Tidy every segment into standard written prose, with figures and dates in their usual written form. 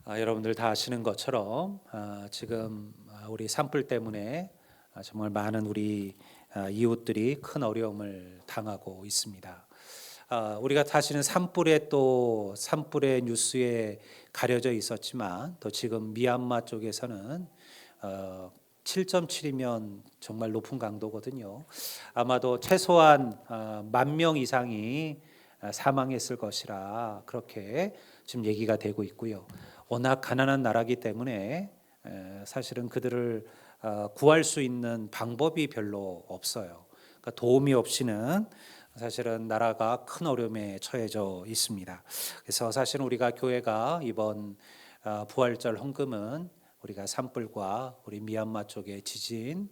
여러분들 다 아시는 것처럼 지금 우리 산불 때문에 정말 많은 우리 이웃들이 큰 어려움을 당하고 있습니다. 우리가 사실은 산불의 뉴스에 가려져 있었지만 또 지금 미얀마 쪽에서는 7.7이면 정말 높은 강도거든요. 아마도 최소한 10,000명 이상이 사망했을 것이라 그렇게 지금 얘기가 되고 있고요. 워낙 가난한 나라이기 때문에 사실은 그들을 구할 수 있는 방법이 별로 없어요. 그러니까 도움이 없이는 사실은 나라가 큰 어려움에 처해져 있습니다. 그래서 사실은 우리가 교회가 이번 부활절 헌금은 우리가 산불과 우리 미얀마 쪽의 지진을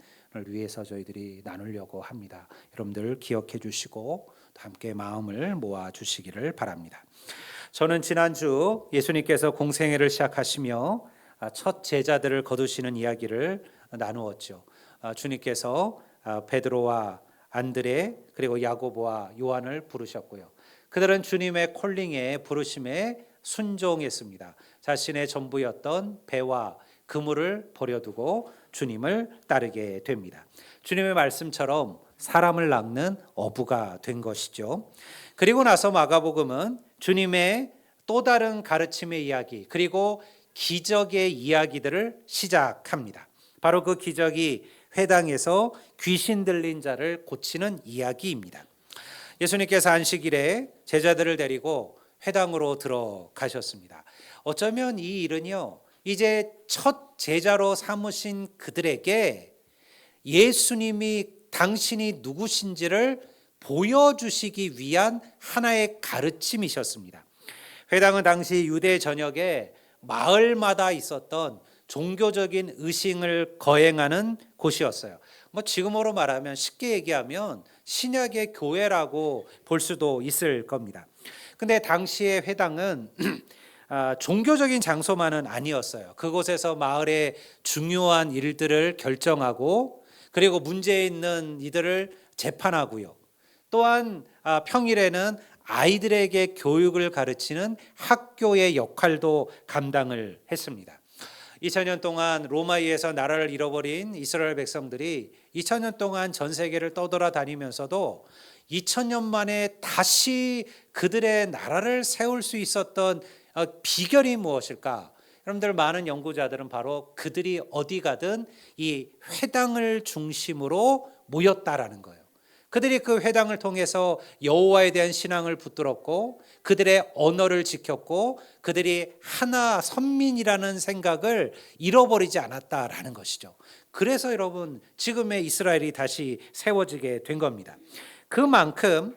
위해서 저희들이 나누려고 합니다. 여러분들 기억해 주시고 함께 마음을 모아 주시기를 바랍니다. 저는 지난주 예수님께서 공생애를 시작하시며 첫 제자들을 거두시는 이야기를 나누었죠. 주님께서 베드로와 안드레 그리고 야고보와 요한을 부르셨고요. 그들은 주님의 콜링에 부르심에 순종했습니다. 자신의 전부였던 배와 그물을 버려두고 주님을 따르게 됩니다. 주님의 말씀처럼 사람을 낚는 어부가 된 것이죠. 그리고 나서 마가복음은 주님의 또 다른 가르침의 이야기 그리고 기적의 이야기들을 시작합니다. 바로 그 기적이 회당에서 귀신 들린 자를 고치는 이야기입니다. 예수님께서 안식일에 제자들을 데리고 회당으로 들어가셨습니다. 어쩌면 이 일은요, 이제 첫 제자로 삼으신 그들에게 예수님이 당신이 누구신지를 보여주시기 위한 하나의 가르침이셨습니다. 회당은 당시 유대 전역에 마을마다 있었던 종교적인 의식을 거행하는 곳이었어요. 지금으로 말하면 쉽게 얘기하면 신약의 교회라고 볼 수도 있을 겁니다. 근데 당시의 회당은 종교적인 장소만은 아니었어요. 그곳에서 마을의 중요한 일들을 결정하고 그리고 문제 있는 이들을 재판하고요. 또한 평일에는 아이들에게 교육을 가르치는 학교의 역할도 감당을 했습니다. 2000년 동안 로마에서 나라를 잃어버린 이스라엘 백성들이 2000년 동안 전 세계를 떠돌아다니면서도 2000년 만에 다시 그들의 나라를 세울 수 있었던 비결이 무엇일까? 여러분들 많은 연구자들은 바로 그들이 어디 가든 이 회당을 중심으로 모였다라는 거예요. 그들이 그 회당을 통해서 여호와에 대한 신앙을 붙들었고 그들의 언어를 지켰고 그들이 하나 선민이라는 생각을 잃어버리지 않았다라는 것이죠. 그래서 여러분 지금의 이스라엘이 다시 세워지게 된 겁니다. 그만큼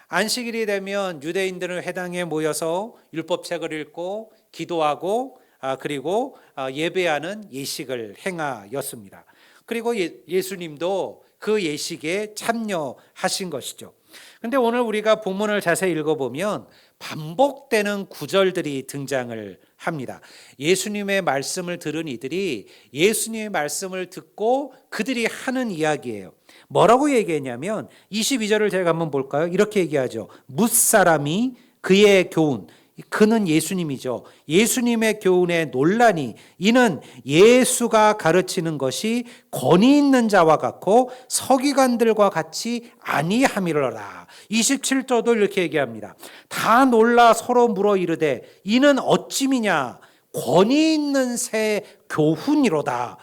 안식일이 되면 유대인들은 회당에 모여서 율법책을 읽고 기도하고 그리고 예배하는 예식을 행하였습니다. 그리고 예수님도 그 예식에 참여하신 것이죠. 그런데 오늘 우리가 본문을 자세히 읽어보면 반복되는 구절들이 등장을 합니다. 예수님의 말씀을 들은 이들이 예수님의 말씀을 듣고 그들이 하는 이야기예요. 뭐라고 얘기했냐면 22절을 제가 한번 볼까요? 이렇게 얘기하죠. 뭇사람이 그의 교훈, 그는 예수님이죠. 예수님의 교훈에 논란이 이는 예수가 가르치는 것이 권위 있는 자와 같고 서기관들과 같이 아니함이로라. 27절도 이렇게 얘기합니다. 다 놀라 서로 물어 이르되 이는 어찌미냐 권위 있는 새 교훈이로다.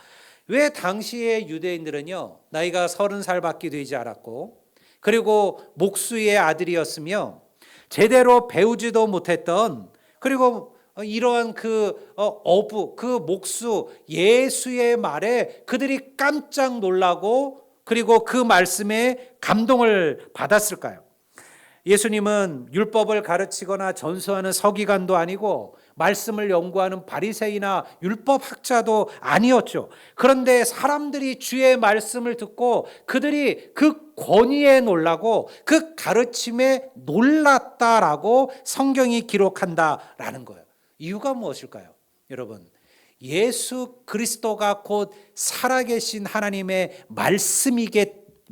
왜 당시의 유대인들은요 나이가 30살밖에 되지 않았고 그리고 목수의 아들이었으며 제대로 배우지도 못했던 그리고 이러한 그 어부, 그 목수 예수의 말에 그들이 깜짝 놀라고 그리고 그 말씀에 감동을 받았을까요? 예수님은 율법을 가르치거나 전수하는 서기관도 아니고 말씀을 연구하는 바리새이나 율법학자도 아니었죠. 그런데 사람들이 주의 말씀을 듣고 그들이 그 권위에 놀라고 그 가르침에 놀랐다라고 성경이 기록한다라는 거예요. 이유가 무엇일까요? 여러분, 예수 그리스도가 곧 살아계신 하나님의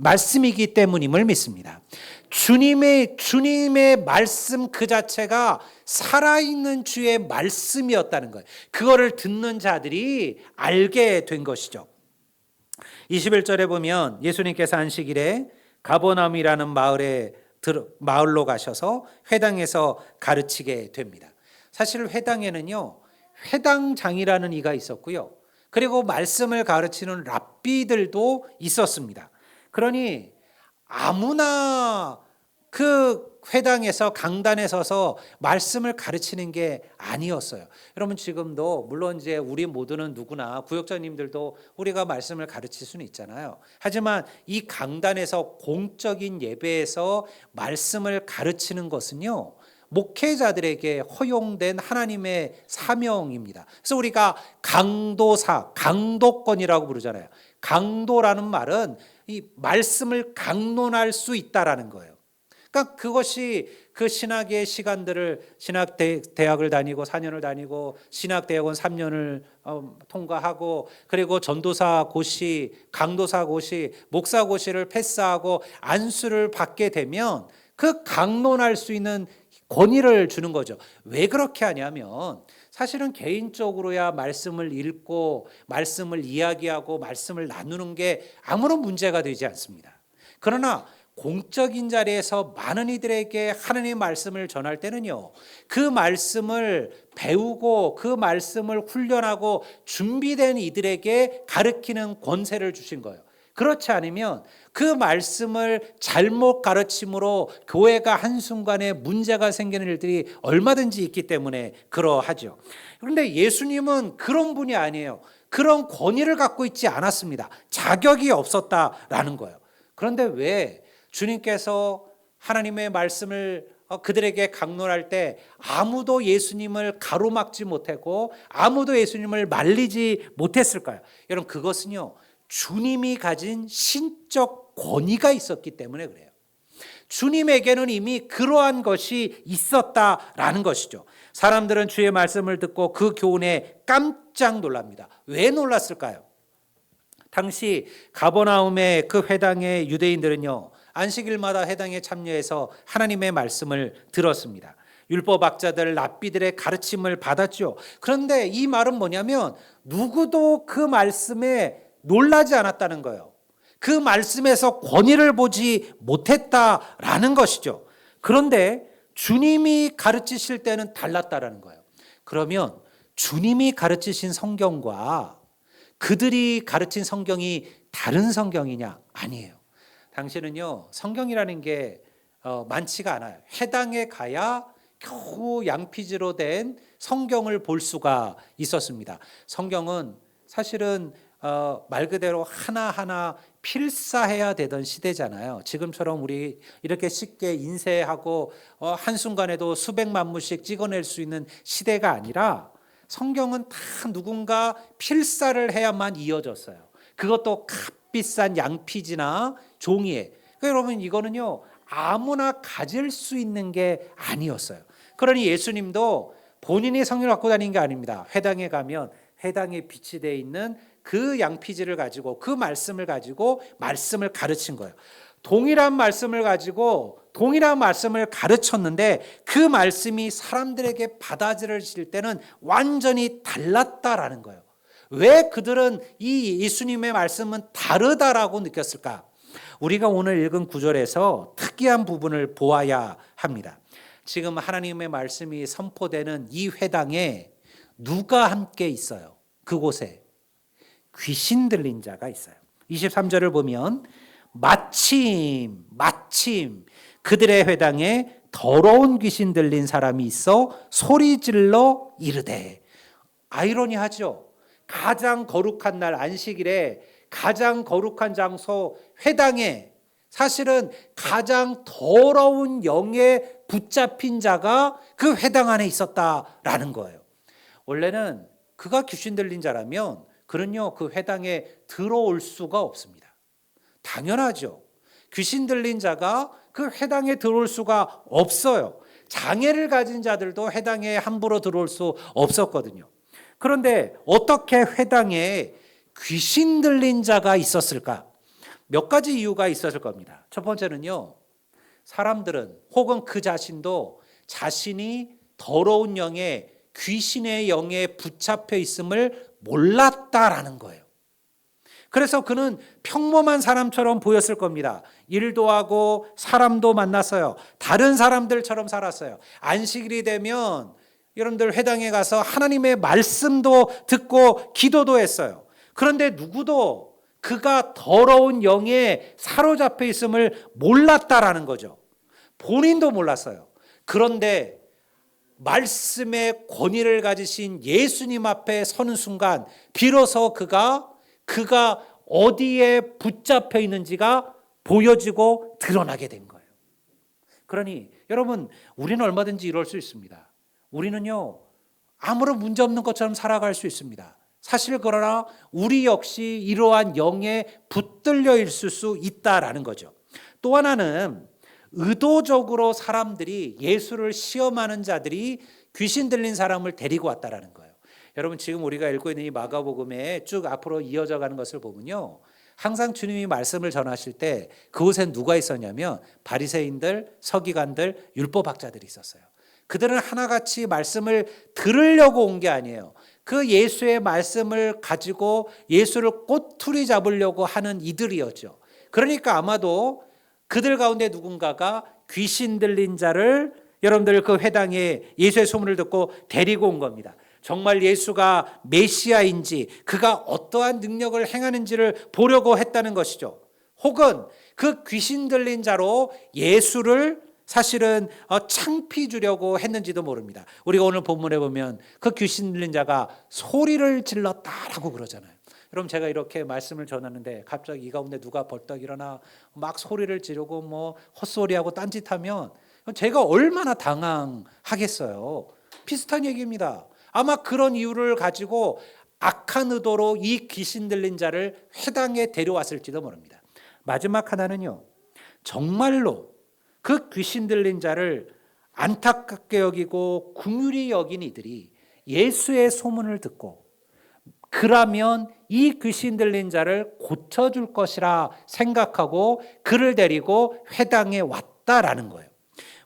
말씀이기 때문임을 믿습니다. 주님의 말씀 그 자체가 살아있는 주의 말씀이었다는 거예요. 그거를 듣는 자들이 알게 된 것이죠. 21절에 보면 예수님께서 안식일에 가버나움이라는 마을로 가셔서 회당에서 가르치게 됩니다. 사실 회당에는요, 회당장이라는 이가 있었고요. 그리고 말씀을 가르치는 랍비들도 있었습니다. 그러니 아무나 그 회당에서 강단에 서서 말씀을 가르치는 게 아니었어요. 여러분 지금도 물론 이제 우리 모두는 누구나 구역장님들도 우리가 말씀을 가르칠 수는 있잖아요. 하지만 이 강단에서 공적인 예배에서 말씀을 가르치는 것은요, 목회자들에게 허용된 하나님의 사명입니다. 그래서 우리가 강도사, 강도권이라고 부르잖아요. 강도라는 말은 이 말씀을 강론할 수 있다라는 거예요. 그러니까 그것이 그 신학의 시간들을 신학대학을 다니고 4년을 다니고 신학대학원 3년을 통과하고 그리고 전도사 고시, 강도사 고시, 목사 고시를 패스하고 안수를 받게 되면 그 강론할 수 있는 권위를 주는 거죠. 왜 그렇게 하냐면 사실은 개인적으로야 말씀을 읽고 말씀을 이야기하고 말씀을 나누는 게 아무런 문제가 되지 않습니다. 그러나 공적인 자리에서 많은 이들에게 하나님의 말씀을 전할 때는요, 그 말씀을 배우고 그 말씀을 훈련하고 준비된 이들에게 가르치는 권세를 주신 거예요. 그렇지 않으면 그 말씀을 잘못 가르침으로 교회가 한순간에 문제가 생기는 일들이 얼마든지 있기 때문에 그러하죠. 그런데 예수님은 그런 분이 아니에요. 그런 권위를 갖고 있지 않았습니다. 자격이 없었다라는 거예요. 그런데 왜 주님께서 하나님의 말씀을 그들에게 강론할 때 아무도 예수님을 가로막지 못했고 아무도 예수님을 말리지 못했을까요? 여러분 그것은요, 주님이 가진 신적 권위가 있었기 때문에 그래요. 주님에게는 이미 그러한 것이 있었다라는 것이죠. 사람들은 주의 말씀을 듣고 그 교훈에 깜짝 놀랍니다. 왜 놀랐을까요? 당시 가버나움의 그 회당의 유대인들은요, 안식일마다 회당에 참여해서 하나님의 말씀을 들었습니다. 율법학자들, 랍비들의 가르침을 받았죠. 그런데 이 말은 뭐냐면 누구도 그 말씀에 놀라지 않았다는 거예요. 그 말씀에서 권위를 보지 못했다라는 것이죠. 그런데 주님이 가르치실 때는 달랐다라는 거예요. 그러면 주님이 가르치신 성경과 그들이 가르친 성경이 다른 성경이냐? 아니에요. 당시는요, 성경이라는 게 많지가 않아요. 해당에 가야 겨우 양피지로 된 성경을 볼 수가 있었습니다. 성경은 사실은 말 그대로 하나하나 필사해야 되던 시대잖아요. 지금처럼 우리 이렇게 쉽게 인쇄하고 한순간에도 수백만 무씩 찍어낼 수 있는 시대가 아니라 성경은 다 누군가 필사를 해야만 이어졌어요. 그것도 값비싼 양피지나 종이에. 그러니까 여러분 이거는요, 아무나 가질 수 있는 게 아니었어요. 그러니 예수님도 본인이 성경을 갖고 다니는 게 아닙니다. 회당에 가면 회당에 비치되어 있는 그 양피지를 가지고 그 말씀을 가지고 말씀을 가르친 거예요. 동일한 말씀을 가지고 동일한 말씀을 가르쳤는데 그 말씀이 사람들에게 받아들여질 때는 완전히 달랐다라는 거예요. 왜 그들은 이 예수님의 말씀은 다르다라고 느꼈을까? 우리가 오늘 읽은 구절에서 특이한 부분을 보아야 합니다. 지금 하나님의 말씀이 선포되는 이 회당에 누가 함께 있어요? 그곳에 귀신 들린 자가 있어요. 23절을 보면 마침 그들의 회당에 더러운 귀신 들린 사람이 있어 소리질러 이르되. 아이러니하죠. 가장 거룩한 날 안식일에 가장 거룩한 장소 회당에 사실은 가장 더러운 영에 붙잡힌 자가 그 회당 안에 있었다라는 거예요. 원래는 그가 귀신 들린 자라면 그는요, 그 회당에 들어올 수가 없습니다. 당연하죠. 귀신 들린 자가 그 회당에 들어올 수가 없어요. 장애를 가진 자들도 회당에 함부로 들어올 수 없었거든요. 그런데 어떻게 회당에 귀신 들린 자가 있었을까? 몇 가지 이유가 있었을 겁니다. 첫 번째는요, 사람들은 혹은 그 자신도 자신이 더러운 영에 귀신의 영에 붙잡혀 있음을 몰랐다라는 거예요. 그래서 그는 평범한 사람처럼 보였을 겁니다. 일도 하고 사람도 만났어요. 다른 사람들처럼 살았어요. 안식일이 되면 여러분들 회당에 가서 하나님의 말씀도 듣고 기도도 했어요. 그런데 누구도 그가 더러운 영에 사로잡혀 있음을 몰랐다라는 거죠. 본인도 몰랐어요. 그런데 말씀의 권위를 가지신 예수님 앞에 서는 순간 비로소 그가 어디에 붙잡혀 있는지가 보여지고 드러나게 된 거예요. 그러니 여러분, 우리는 얼마든지 이럴 수 있습니다. 우리는요, 아무런 문제 없는 것처럼 살아갈 수 있습니다. 사실 그러나 우리 역시 이러한 영에 붙들려 있을 수 있다라는 거죠. 또 하나는 의도적으로 사람들이 예수를 시험하는 자들이 귀신 들린 사람을 데리고 왔다라는 거예요. 여러분, 지금 우리가 읽고 있는 이 마가복음에 쭉 앞으로 이어져 가는 것을 보면요, 항상 주님이 말씀을 전하실 때 그곳엔 누가 있었냐면 바리새인들, 서기관들, 율법학자들이 있었어요. 그들은 하나같이 말씀을 들으려고 온 게 아니에요. 그 예수의 말씀을 가지고 예수를 꼬투리 잡으려고 하는 이들이었죠. 그러니까 아마도 그들 가운데 누군가가 귀신 들린 자를 여러분들 그 회당에 예수의 소문을 듣고 데리고 온 겁니다. 정말 예수가 메시아인지 그가 어떠한 능력을 행하는지를 보려고 했다는 것이죠. 혹은 그 귀신 들린 자로 예수를 사실은 창피 주려고 했는지도 모릅니다. 우리가 오늘 본문에 보면 그 귀신 들린 자가 소리를 질렀다라고 그러잖아요. 여러분, 제가 이렇게 말씀을 전하는데 갑자기 이 가운데 누가 벌떡 일어나 막 소리를 지르고 뭐 헛소리하고 딴짓하면 제가 얼마나 당황하겠어요. 비슷한 얘기입니다. 아마 그런 이유를 가지고 악한 의도로 이 귀신 들린 자를 회당에 데려왔을지도 모릅니다. 마지막 하나는요, 정말로 그 귀신 들린 자를 안타깝게 여기고 긍휼히 여긴 이들이 예수의 소문을 듣고 그러면 이 귀신 들린 자를 고쳐줄 것이라 생각하고 그를 데리고 회당에 왔다라는 거예요.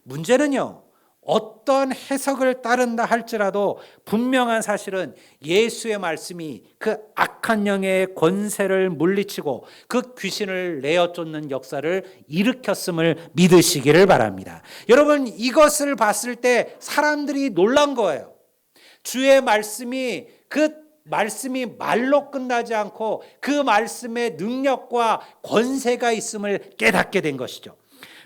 문제는요, 어떤 해석을 따른다 할지라도 분명한 사실은 예수의 말씀이 그 악한 영의 권세를 물리치고 그 귀신을 내어 쫓는 역사를 일으켰음을 믿으시기를 바랍니다. 여러분, 이것을 봤을 때 사람들이 놀란 거예요. 주의 말씀이 그 말씀이 말로 끝나지 않고 그 말씀의 능력과 권세가 있음을 깨닫게 된 것이죠.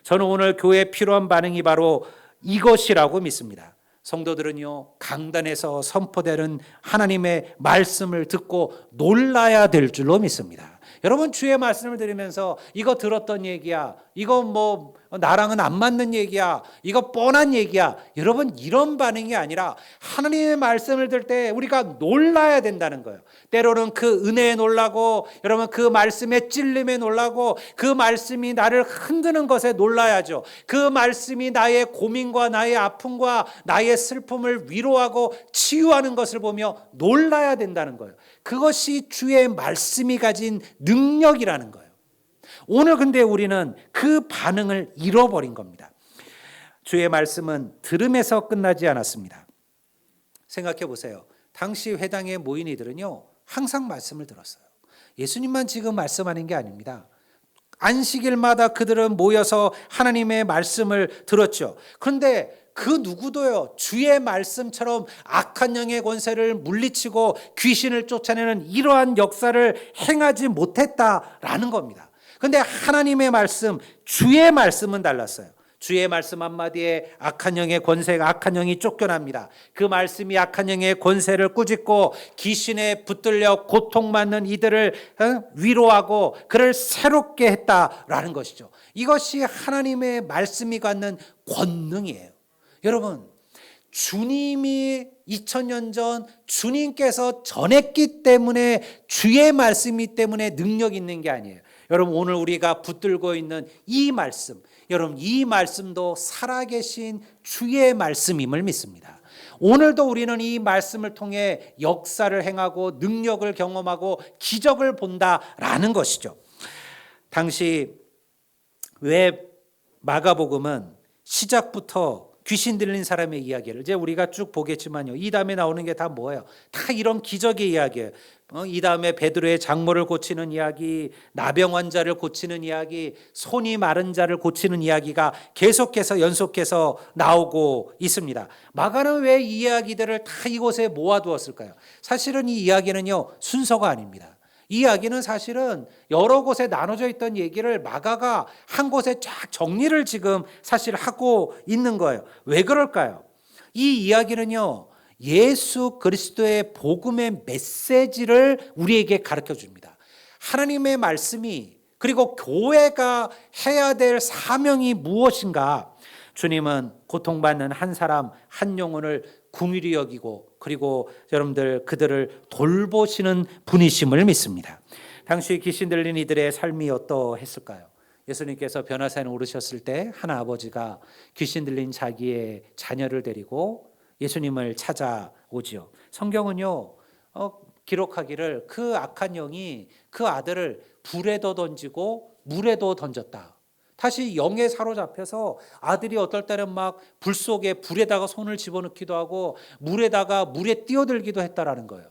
저는 오늘 교회에 필요한 반응이 바로 이것이라고 믿습니다. 성도들은요, 강단에서 선포되는 하나님의 말씀을 듣고 놀라야 될 줄로 믿습니다. 여러분, 주의 말씀을 들으면서 이거 들었던 얘기야, 이거 뭐 나랑은 안 맞는 얘기야, 이거 뻔한 얘기야, 여러분, 이런 반응이 아니라 하나님의 말씀을 들 때 우리가 놀라야 된다는 거예요. 때로는 그 은혜에 놀라고, 여러분, 그 말씀의 찔림에 놀라고, 그 말씀이 나를 흔드는 것에 놀라야죠. 그 말씀이 나의 고민과 나의 아픔과 나의 슬픔을 위로하고 치유하는 것을 보며 놀라야 된다는 거예요. 그것이 주의 말씀이 가진 능력이라는 거예요. 오늘 근데 우리는 그 반응을 잃어버린 겁니다. 주의 말씀은 들음에서 끝나지 않았습니다. 생각해 보세요. 당시 회당에 모인 이들은요, 항상 말씀을 들었어요. 예수님만 지금 말씀하는 게 아닙니다. 안식일마다 그들은 모여서 하나님의 말씀을 들었죠. 그런데 그 누구도요, 주의 말씀처럼 악한 영의 권세를 물리치고 귀신을 쫓아내는 이러한 역사를 행하지 못했다라는 겁니다. 그런데 하나님의 말씀, 주의 말씀은 달랐어요. 주의 말씀 한마디에 악한 영의 권세가, 악한 영이 쫓겨납니다. 그 말씀이 악한 영의 권세를 꾸짖고 귀신에 붙들려 고통받는 이들을 위로하고 그를 새롭게 했다라는 것이죠. 이것이 하나님의 말씀이 갖는 권능이에요. 여러분, 주님이 2000년 전 주님께서 전했기 때문에, 주의 말씀이기 때문에 능력 있는 게 아니에요. 여러분, 오늘 우리가 붙들고 있는 이 말씀, 여러분, 이 말씀도 살아계신 주의 말씀임을 믿습니다. 오늘도 우리는 이 말씀을 통해 역사를 행하고 능력을 경험하고 기적을 본다라는 것이죠. 당시 왜 마가복음은 시작부터 귀신 들린 사람의 이야기를 이제 우리가 쭉 보겠지만요. 이 다음에 나오는 게 다 뭐예요? 다 이런 기적의 이야기예요. 이 다음에 베드로의 장모를 고치는 이야기, 나병 환자를 고치는 이야기, 손이 마른 자를 고치는 이야기가 계속해서 연속해서 나오고 있습니다. 마가는 왜 이 이야기들을 다 이곳에 모아두었을까요? 사실은 이 이야기는요, 순서가 아닙니다. 이 이야기는 사실은 여러 곳에 나눠져 있던 얘기를 마가가 한 곳에 쫙 정리를 지금 사실 하고 있는 거예요. 왜 그럴까요? 이 이야기는요, 예수 그리스도의 복음의 메시지를 우리에게 가르쳐 줍니다. 하나님의 말씀이 그리고 교회가 해야 될 사명이 무엇인가? 주님은 고통받는 한 사람 한 영혼을 긍휼히 여기고 그리고 여러분들 그들을 돌보시는 분이심을 믿습니다. 당시 귀신 들린 이들의 삶이 어떠했을까요? 예수님께서 변화산에 오르셨을 때 한 아버지가 귀신 들린 자기의 자녀를 데리고 예수님을 찾아오지요. 성경은요 기록하기를 그 악한 영이 그 아들을 불에도 던지고 물에도 던졌다. 다시 영에 사로잡혀서 아들이 어떨 때는 막 불 속에 불에다가 손을 집어넣기도 하고 물에다가 물에 뛰어들기도 했다라는 거예요.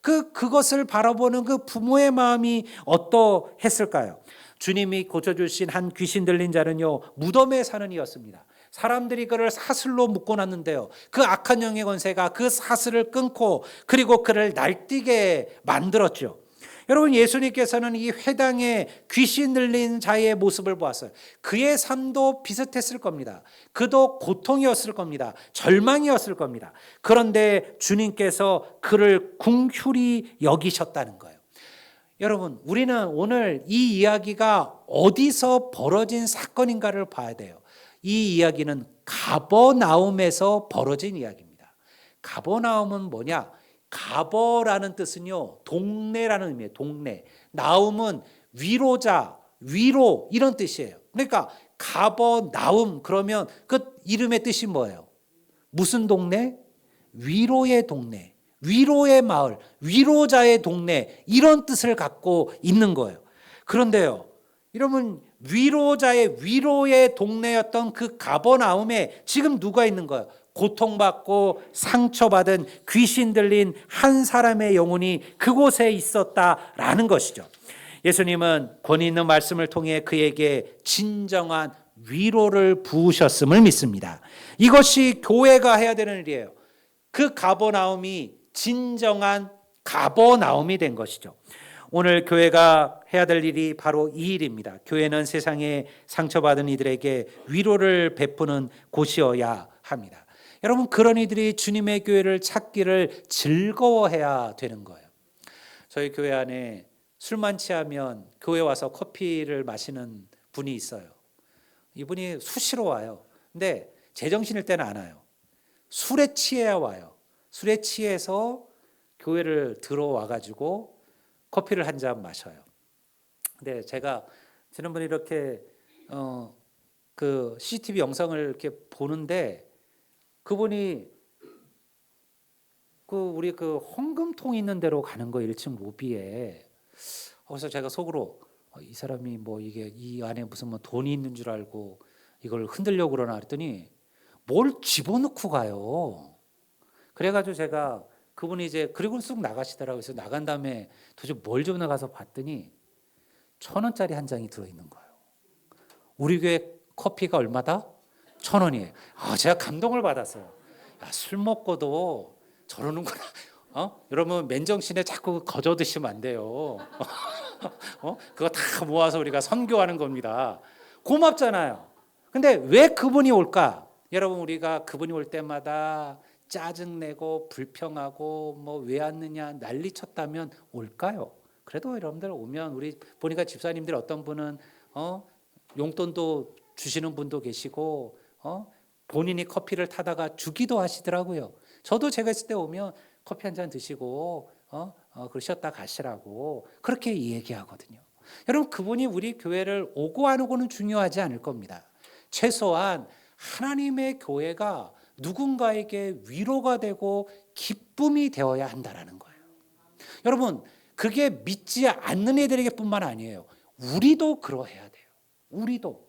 그것을 바라보는 그 부모의 마음이 어떠했을까요? 주님이 고쳐주신 한 귀신 들린 자는요 무덤에 사는 이였습니다. 사람들이 그를 사슬로 묶어놨는데요, 그 악한 영의 권세가 그 사슬을 끊고 그리고 그를 날뛰게 만들었죠. 여러분, 예수님께서는 이 회당에 귀신 들린 자의 모습을 보았어요. 그의 삶도 비슷했을 겁니다. 그도 고통이었을 겁니다. 절망이었을 겁니다. 그런데 주님께서 그를 긍휼히 여기셨다는 거예요. 여러분, 우리는 오늘 이 이야기가 어디서 벌어진 사건인가를 봐야 돼요. 이 이야기는 가버나움에서 벌어진 이야기입니다. 가버나움은 뭐냐? 가버라는 뜻은요 동네라는 의미예요. 동네. 나움은 위로자, 위로 이런 뜻이에요. 그러니까 가버나움 그러면 그 이름의 뜻이 뭐예요? 무슨 동네? 위로의 동네, 위로의 마을, 위로자의 동네 이런 뜻을 갖고 있는 거예요. 그런데요 여러분, 위로자의 위로의 동네였던 그 가버나움에 지금 누가 있는 거예요? 고통받고 상처받은 귀신 들린 한 사람의 영혼이 그곳에 있었다라는 것이죠. 예수님은 권위 있는 말씀을 통해 그에게 진정한 위로를 부으셨음을 믿습니다. 이것이 교회가 해야 되는 일이에요. 그 가버나움이 진정한 가버나움이 된 것이죠. 오늘 교회가 해야 될 일이 바로 이 일입니다. 교회는 세상에 상처받은 이들에게 위로를 베푸는 곳이어야 합니다. 여러분, 그런 이들이 주님의 교회를 찾기를 즐거워해야 되는 거예요. 저희 교회 안에 술만 취하면 교회 와서 커피를 마시는 분이 있어요. 이분이 수시로 와요. 근데 제정신일 때는 안 와요. 술에 취해야 와요. 술에 취해서 교회를 들어와가지고 커피를 한 잔 마셔요. 근데 제가 지난번에 이렇게 그 CCTV 영상을 이렇게 보는데 그분이 우리 헌금통 있는 데로 가는 거 1층 로비에. 그래서 제가 속으로 이 사람이 뭐 이게 이 안에 무슨 뭐 돈이 있는 줄 알고 이걸 흔들려고 그러나 했더니 뭘 집어넣고 가요. 그래가지고 제가 그분이 이제 그리고 쑥 나가시더라고요. 그래서 나간 다음에 도대체 뭘 좀 나가서 봤더니 1,000원짜리 한 장이 들어있는 거예요. 우리 교회 커피가 얼마다? 1,000원이에요. 제가 감동을 받았어요. 야, 술 먹고도 저러는구나. 여러분, 맨정신에 자꾸 거저 드시면 안 돼요. 그거 다 모아서 우리가 선교하는 겁니다. 고맙잖아요. 근데 왜 그분이 올까? 여러분, 우리가 그분이 올 때마다 짜증내고 불평하고 뭐 왜 왔느냐 난리 쳤다면 올까요? 그래도 여러분들 오면 우리 보니까 집사님들 어떤 분은 용돈도 주시는 분도 계시고 본인이 커피를 타다가 주기도 하시더라고요. 저도 제가 있을 때 오면 커피 한 잔 드시고 그러셨다 가시라고 그렇게 얘기하거든요. 여러분, 그분이 우리 교회를 오고 안 오고는 중요하지 않을 겁니다. 최소한 하나님의 교회가 누군가에게 위로가 되고 기쁨이 되어야 한다라는 거예요. 여러분, 그게 믿지 않는 애들에게 뿐만 아니에요. 우리도 그러해야 돼요. 우리도.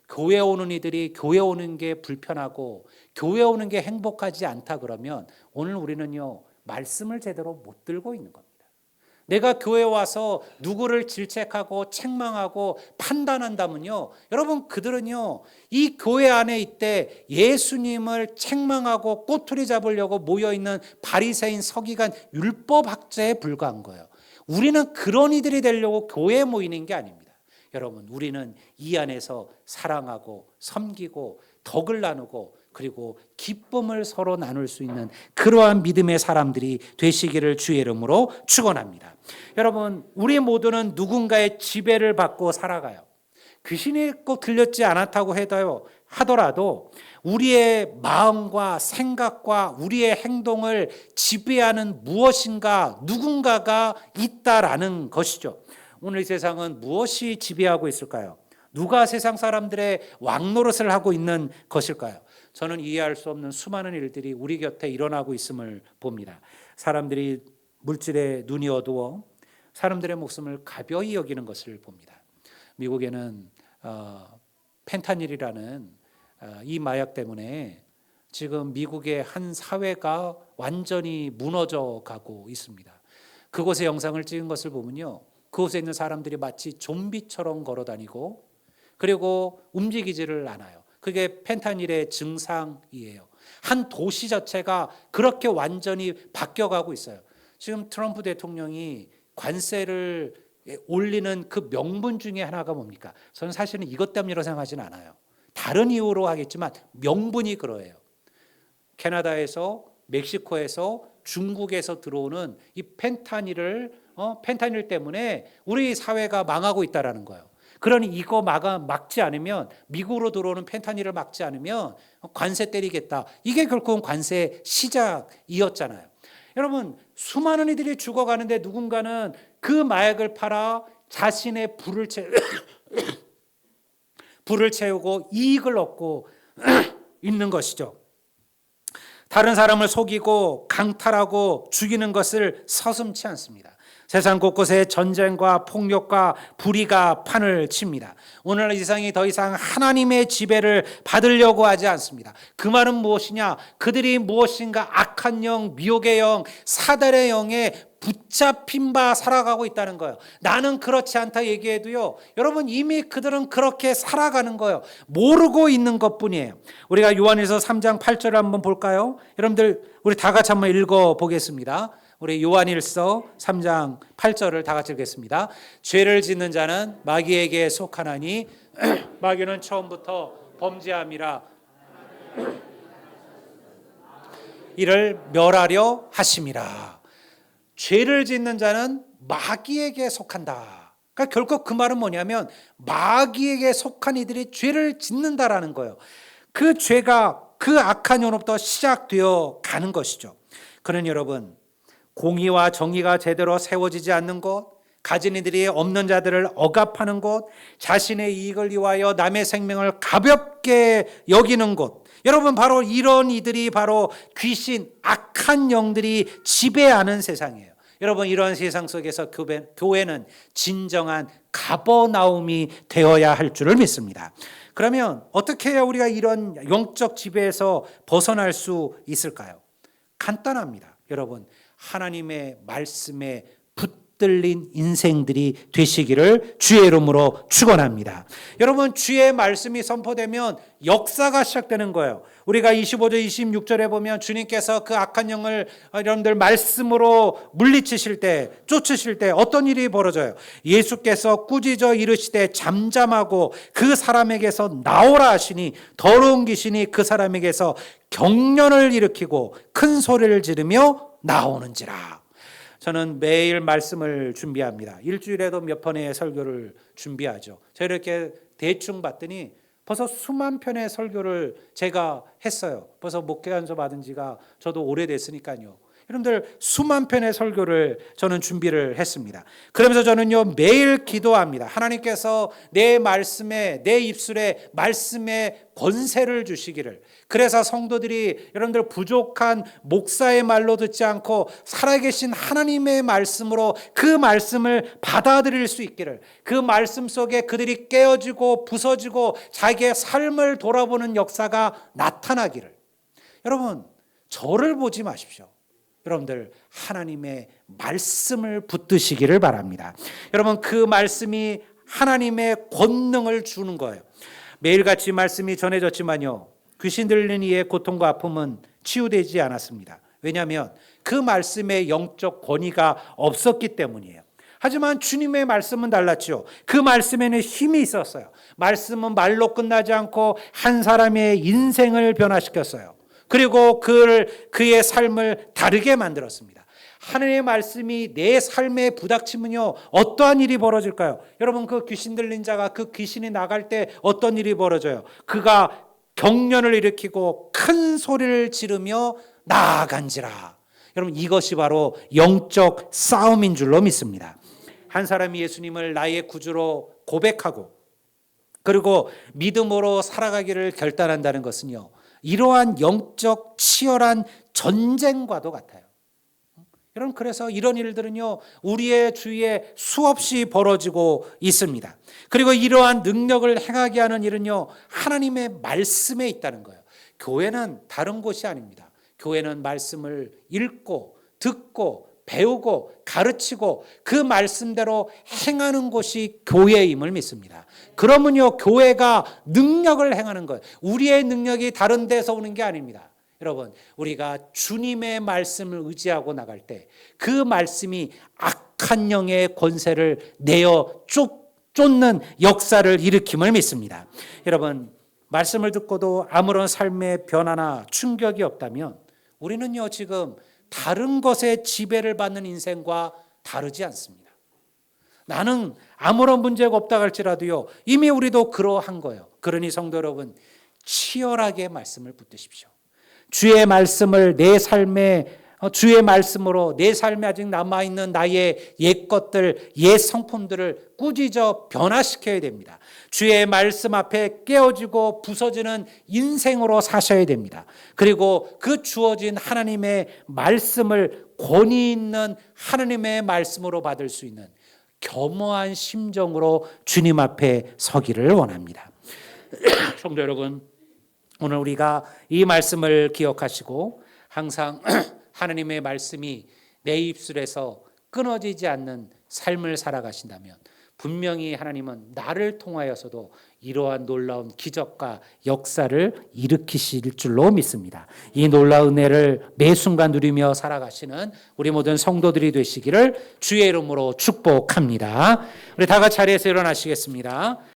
교회 오는 이들이 교회 오는 게 불편하고 교회 오는 게 행복하지 않다 그러면 오늘 우리는요, 말씀을 제대로 못 들고 있는 겁니다. 내가 교회 와서 누구를 질책하고 책망하고 판단한다면요, 여러분 그들은요, 이 교회 안에 있대 예수님을 책망하고 꼬투리 잡으려고 모여있는 바리새인 서기관 율법학자에 불과한 거예요. 우리는 그런 이들이 되려고 교회에 모이는 게 아닙니다. 여러분, 우리는 이 안에서 사랑하고 섬기고 덕을 나누고 그리고 기쁨을 서로 나눌 수 있는 그러한 믿음의 사람들이 되시기를 주의 이름으로 축원합니다. 여러분, 우리 모두는 누군가의 지배를 받고 살아가요. 귀신이 꼭 들렸지 않았다고 하더라도 우리의 마음과 생각과 우리의 행동을 지배하는 무엇인가, 누군가가 있다라는 것이죠. 오늘 이 세상은 무엇이 지배하고 있을까요? 누가 세상 사람들의 왕노릇을 하고 있는 것일까요? 저는 이해할 수 없는 수많은 일들이 우리 곁에 일어나고 있음을 봅니다. 사람들이 물질에 눈이 어두워 사람들의 목숨을 가벼이 여기는 것을 봅니다. 미국에는 펜타닐이라는 이 마약 때문에 지금 미국의 한 사회가 완전히 무너져 가고 있습니다. 그곳의 영상을 찍은 것을 보면요, 그곳에 있는 사람들이 마치 좀비처럼 걸어다니고 그리고 움직이지를 않아요. 그게 펜타닐의 증상이에요. 한 도시 자체가 그렇게 완전히 바뀌어가고 있어요. 지금 트럼프 대통령이 관세를 올리는 그 명분 중에 하나가 뭡니까? 저는 사실은 이것 때문이라고 생각하지는 않아요. 다른 이유로 하겠지만 명분이 그러해요. 캐나다에서, 멕시코에서, 중국에서 들어오는 이 펜타닐 때문에 우리 사회가 망하고 있다라는 거예요. 그러니 이거 막지 않으면, 미국으로 들어오는 펜타닐을 막지 않으면 관세 때리겠다. 이게 결국은 관세 시작이었잖아요. 여러분, 수많은 이들이 죽어가는데 누군가는 그 마약을 팔아 자신의 불을 채우고 이익을 얻고 있는 것이죠. 다른 사람을 속이고 강탈하고 죽이는 것을 서슴지 않습니다. 세상 곳곳에 전쟁과 폭력과 불의가 판을 칩니다. 오늘 이 세상이 더 이상 하나님의 지배를 받으려고 하지 않습니다. 그 말은 무엇이냐? 그들이 무엇인가 악한 영, 미혹의 영, 사단의 영에 붙잡힌 바 살아가고 있다는 거예요. 나는 그렇지 않다 얘기해도요, 여러분 이미 그들은 그렇게 살아가는 거예요. 모르고 있는 것뿐이에요. 우리가 요한일서 3장 8절을 한번 볼까요? 여러분들 우리 다 같이 한번 읽어보겠습니다. 우리 요한일서 3장 8절을 다 같이 읽겠습니다. 죄를 짓는 자는 마귀에게 속하나니 마귀는 처음부터 범죄함이라 이를 멸하려 하심이라. 죄를 짓는 자는 마귀에게 속한다. 그러니까 결국 그 말은 뭐냐면 마귀에게 속한 이들이 죄를 짓는다라는 거예요. 그 죄가 그 악한 영으로부터 시작되어 가는 것이죠. 그러니 여러분, 공의와 정의가 제대로 세워지지 않는 곳, 가진 이들이 없는 자들을 억압하는 곳, 자신의 이익을 위하여 남의 생명을 가볍게 여기는 곳, 여러분 바로 이런 이들이 바로 귀신, 악한 영들이 지배하는 세상이에요. 여러분 이러한 세상 속에서 교회는 진정한 가버나움이 되어야 할 줄을 믿습니다. 그러면 어떻게 해야 우리가 이런 영적 지배에서 벗어날 수 있을까요? 간단합니다. 여러분, 하나님의 말씀에 붙들린 인생들이 되시기를 주의 이름으로 축원합니다. 여러분, 주의 말씀이 선포되면 역사가 시작되는 거예요. 우리가 25절 26절에 보면 주님께서 그 악한 영을 여러분들 말씀으로 물리치실 때, 쫓으실 때 어떤 일이 벌어져요? 예수께서 꾸짖어 이르시되 잠잠하고 그 사람에게서 나오라 하시니 더러운 귀신이 그 사람에게서 경련을 일으키고 큰 소리를 지르며 나오는지라. 저는 매일 말씀을 준비합니다. 일주일에도 몇 번의 설교를 준비하죠. 제가 이렇게 대충 봤더니 벌써 수만 편의 설교를 제가 했어요. 벌써 목회 안수 받은 지가 저도 오래됐으니까요. 여러분들 수만 편의 설교를 저는 준비를 했습니다. 그러면서 저는요 매일 기도합니다. 하나님께서 내 말씀에, 내 입술에 말씀의 권세를 주시기를. 그래서 성도들이 여러분들 부족한 목사의 말로 듣지 않고 살아계신 하나님의 말씀으로 그 말씀을 받아들일 수 있기를, 그 말씀 속에 그들이 깨어지고 부서지고 자기의 삶을 돌아보는 역사가 나타나기를. 여러분, 저를 보지 마십시오. 여러분들 하나님의 말씀을 붙드시기를 바랍니다. 여러분, 그 말씀이 하나님의 권능을 주는 거예요. 매일같이 말씀이 전해졌지만요, 귀신 들리는 이의 고통과 아픔은 치유되지 않았습니다. 왜냐하면 그 말씀의 영적 권위가 없었기 때문이에요. 하지만 주님의 말씀은 달랐죠. 그 말씀에는 힘이 있었어요. 말씀은 말로 끝나지 않고 한 사람의 인생을 변화시켰어요. 그리고 그의 삶을 다르게 만들었습니다. 하나님의 말씀이 내 삶에 부닥치면요 어떠한 일이 벌어질까요? 여러분, 그 귀신 들린 자가 그 귀신이 나갈 때 어떤 일이 벌어져요? 그가 경련을 일으키고 큰 소리를 지르며 나아간지라. 여러분, 이것이 바로 영적 싸움인 줄로 믿습니다. 한 사람이 예수님을 나의 구주로 고백하고 그리고 믿음으로 살아가기를 결단한다는 것은요, 이러한 영적 치열한 전쟁과도 같아요. 여러분, 그래서 이런 일들은요 우리의 주위에 수없이 벌어지고 있습니다. 그리고 이러한 능력을 행하게 하는 일은요 하나님의 말씀에 있다는 거예요. 교회는 다른 곳이 아닙니다. 교회는 말씀을 읽고 듣고 배우고 가르치고 그 말씀대로 행하는 곳이 교회임을 믿습니다. 그러면요 교회가 능력을 행하는 거예요. 우리의 능력이 다른 데서 오는 게 아닙니다. 여러분, 우리가 주님의 말씀을 의지하고 나갈 때 그 말씀이 악한 영의 권세를 내어 쫓는 역사를 일으킴을 믿습니다. 여러분, 말씀을 듣고도 아무런 삶의 변화나 충격이 없다면 우리는요 지금 다른 것에 지배를 받는 인생과 다르지 않습니다. 나는 아무런 문제가 없다 할지라도요 이미 우리도 그러한 거예요. 그러니 성도 여러분, 치열하게 말씀을 붙드십시오. 주의 말씀을 내 삶에, 주의 말씀으로 내 삶에 아직 남아있는 나의 옛 것들, 옛 성품들을 꾸짖어 변화시켜야 됩니다. 주의 말씀 앞에 깨어지고 부서지는 인생으로 사셔야 됩니다. 그리고 그 주어진 하나님의 말씀을 권위 있는 하나님의 말씀으로 받을 수 있는 겸허한 심정으로 주님 앞에 서기를 원합니다. 성도 여러분, 오늘 우리가 이 말씀을 기억하시고 항상 하나님의 말씀이 내 입술에서 끊어지지 않는 삶을 살아가신다면 분명히 하나님은 나를 통하여서도 이러한 놀라운 기적과 역사를 일으키실 줄로 믿습니다. 이 놀라운 은혜를 매 순간 누리며 살아가시는 우리 모든 성도들이 되시기를 주의 이름으로 축복합니다. 우리 다 같이 자리에서 일어나시겠습니다.